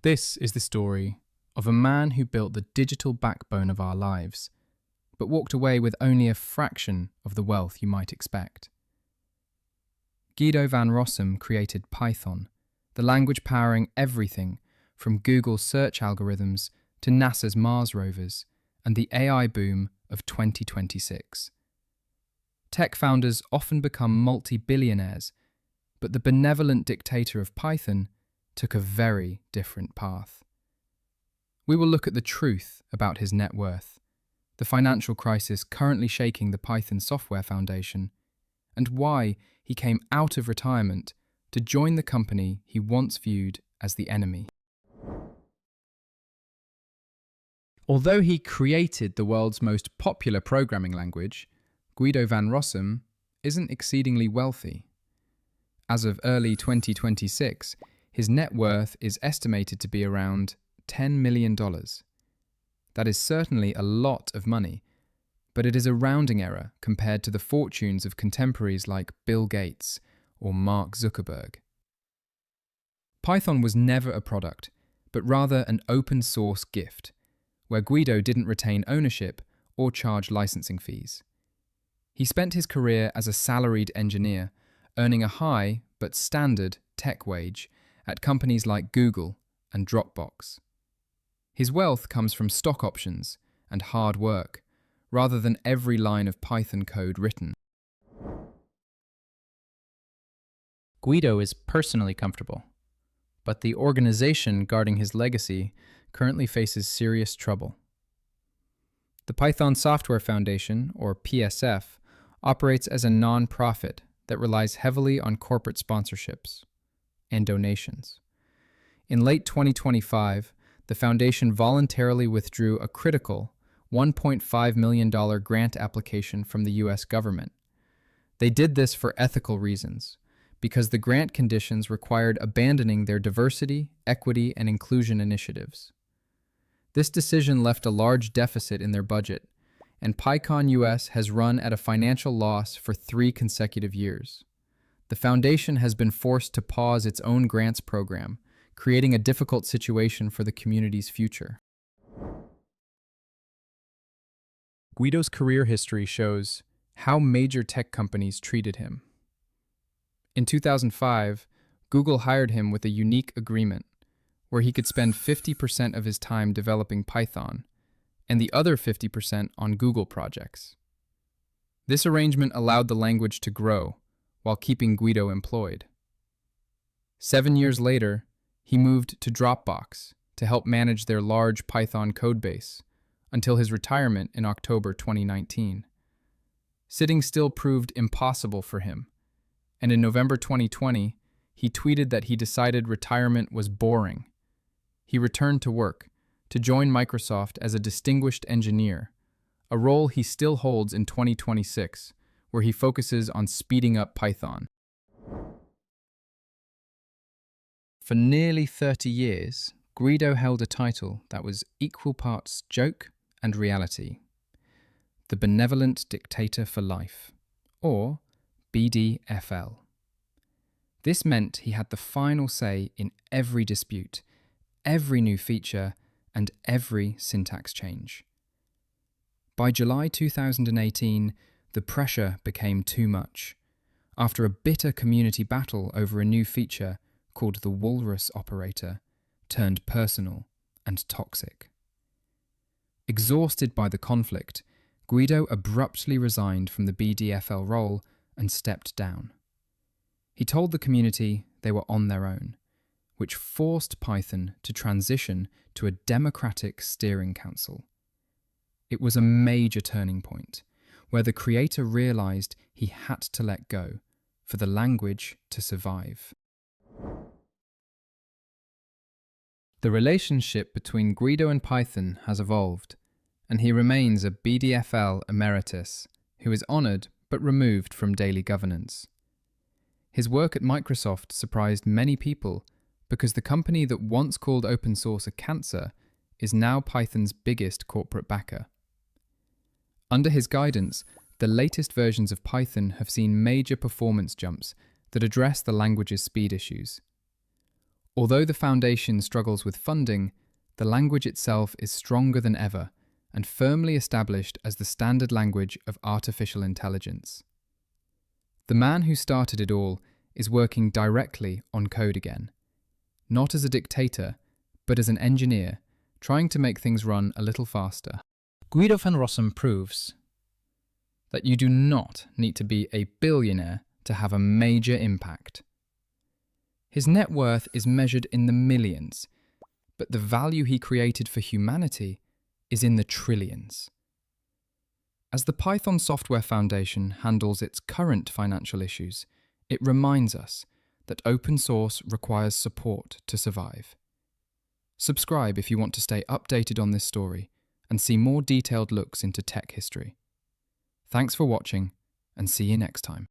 This is the story of a man who built the digital backbone of our lives, but walked away with only a fraction of the wealth you might expect. Guido van Rossum created Python, the language powering everything from Google's search algorithms to NASA's Mars rovers and the AI boom of 2026. Tech founders often become multi-billionaires, but the benevolent dictator of Python took a very different path. We will look at the truth about his net worth, the financial crisis currently shaking the Python software foundation, and why he came out of retirement to join the company he once viewed as the enemy. Although he created the world's most popular programming language, Guido van Rossum isn't exceedingly wealthy. As of early 2026, his net worth is estimated to be around $10 million. That is certainly a lot of money, but it is a rounding error compared to the fortunes of contemporaries like Bill Gates or Mark Zuckerberg. Python was never a product, but rather an open source gift, where Guido didn't retain ownership or charge licensing fees. He spent his career as a salaried engineer, earning a high but standard tech wage at companies like Google and Dropbox. His wealth comes from stock options and hard work, rather than every line of Python code written. Guido is personally comfortable, but the organization guarding his legacy currently faces serious trouble. The Python Software Foundation, or PSF, operates as a non-profit that relies heavily on corporate sponsorships and donations. In late 2025, the foundation voluntarily withdrew a critical $1.5 million grant application from the US government. They did this for ethical reasons, because the grant conditions required abandoning their diversity, equity, and inclusion initiatives. This decision left a large deficit in their budget, and PyCon US has run at a financial loss for 3 consecutive years. The foundation has been forced to pause its own grants program, creating a difficult situation for the community's future. Guido's career history shows how major tech companies treated him. In 2005, Google hired him with a unique agreement where he could spend 50% of his time developing Python and the other 50% on Google projects. This arrangement allowed the language to grow while keeping Guido employed. 7 years later, he moved to Dropbox to help manage their large Python codebase until his retirement in October 2019. Sitting still proved impossible for him, and in November 2020, he tweeted that he decided retirement was boring. He returned to work to join Microsoft as a distinguished engineer, a role he still holds in 2026, where he focuses on speeding up Python. For nearly 30 years, Guido held a title that was equal parts joke and reality: the Benevolent Dictator for Life, or BDFL. This meant he had the final say in every dispute, every new feature, and every syntax change. By July 2018, the pressure became too much. After a bitter community battle over a new feature called the walrus operator turned personal and toxic. Exhausted by the conflict, Guido abruptly resigned from the BDFL role and stepped down. He told the community they were on their own, which forced Python to transition to a democratic steering council. It was a major turning point, where the creator realized he had to let go for the language to survive. The relationship between Guido and Python has evolved, and he remains a BDFL emeritus who is honored but removed from daily governance. His work at Microsoft surprised many people because the company that once called open source a cancer is now Python's biggest corporate backer. Under his guidance, the latest versions of Python have seen major performance jumps that address the language's speed issues. Although the foundation struggles with funding, the language itself is stronger than ever and firmly established as the standard language of artificial intelligence. The man who started it all is working directly on code again, not as a dictator, but as an engineer, trying to make things run a little faster. Guido van Rossum proves that you do not need to be a billionaire to have a major impact. His net worth is measured in the millions, but the value he created for humanity is in the trillions. As the Python Software Foundation handles its current financial issues, it reminds us that open source requires support to survive. Subscribe if you want to stay updated on this story and see more detailed looks into tech history. Thanks for watching, and see you next time.